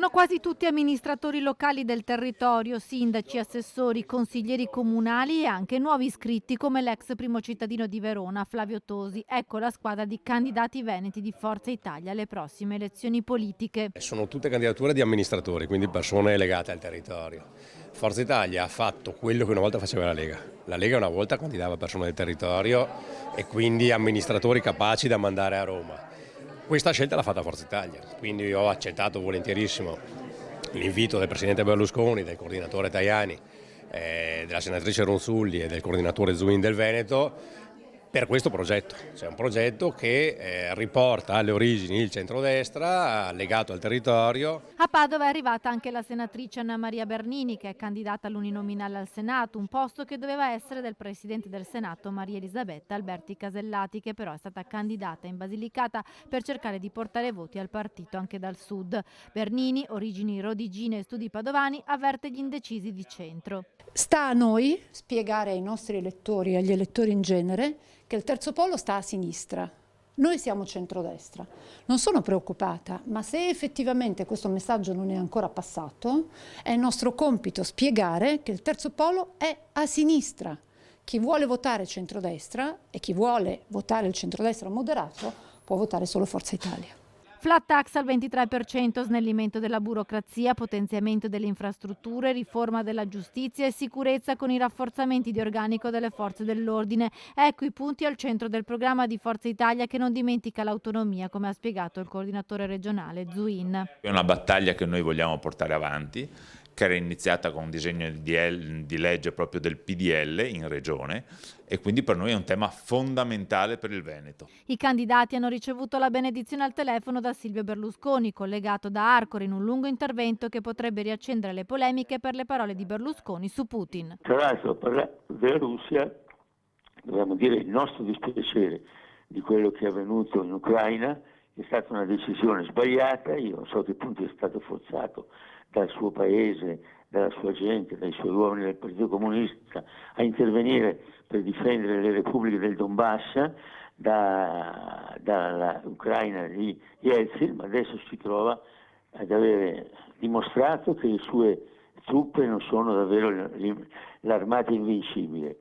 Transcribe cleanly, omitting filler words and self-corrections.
Sono quasi tutti amministratori locali del territorio, sindaci, assessori, consiglieri comunali e anche nuovi iscritti come l'ex primo cittadino di Verona, Flavio Tosi. Ecco la squadra di candidati veneti di Forza Italia alle prossime elezioni politiche. Sono tutte candidature di amministratori, quindi persone legate al territorio. Forza Italia ha fatto quello che una volta faceva la Lega. La Lega una volta candidava persone del territorio e quindi amministratori capaci da mandare a Roma. Questa scelta l'ha fatta Forza Italia, quindi ho accettato volentierissimo l'invito del Presidente Berlusconi, del coordinatore Tajani, della senatrice Ronsulli e del coordinatore Zuin del Veneto per questo progetto. C'è un progetto che riporta alle origini il centrodestra legato al territorio. A Padova è arrivata anche la senatrice Anna Maria Bernini, che è candidata all'uninominale al Senato, un posto che doveva essere del Presidente del Senato Maria Elisabetta Alberti Casellati, che però è stata candidata in Basilicata per cercare di portare voti al partito anche dal sud. Bernini, origini rodigine e studi padovani, avverte gli indecisi di centro. Sta a noi spiegare ai nostri elettori e agli elettori in genere che il terzo polo sta a sinistra. Noi siamo centrodestra. Non sono preoccupata, ma se effettivamente questo messaggio non è ancora passato, è nostro compito spiegare che il terzo polo è a sinistra. Chi vuole votare centrodestra e chi vuole votare il centrodestra moderato può votare solo Forza Italia. Flat tax al 23%, snellimento della burocrazia, potenziamento delle infrastrutture, riforma della giustizia e sicurezza con i rafforzamenti di organico delle forze dell'ordine. Ecco i punti al centro del programma di Forza Italia, che non dimentica l'autonomia, come ha spiegato il coordinatore regionale Zuin. È una battaglia che noi vogliamo portare avanti, che era iniziata con un disegno di legge proprio del PDL in regione, e quindi per noi è un tema fondamentale per il Veneto. I candidati hanno ricevuto la benedizione al telefono da Silvio Berlusconi, collegato da Arcore in un lungo intervento che potrebbe riaccendere le polemiche per le parole di Berlusconi su Putin. Tra l'altro, della Russia dobbiamo dire il nostro dispiacere di quello che è avvenuto in Ucraina. È stata una decisione sbagliata, io non so a che punto è stato forzato dal suo paese, dalla sua gente, dai suoi uomini del Partito Comunista a intervenire per difendere le repubbliche del Donbass dall'Ucraina di Yeltsin, ma adesso si trova ad avere dimostrato che le sue truppe non sono davvero l'armata invincibile.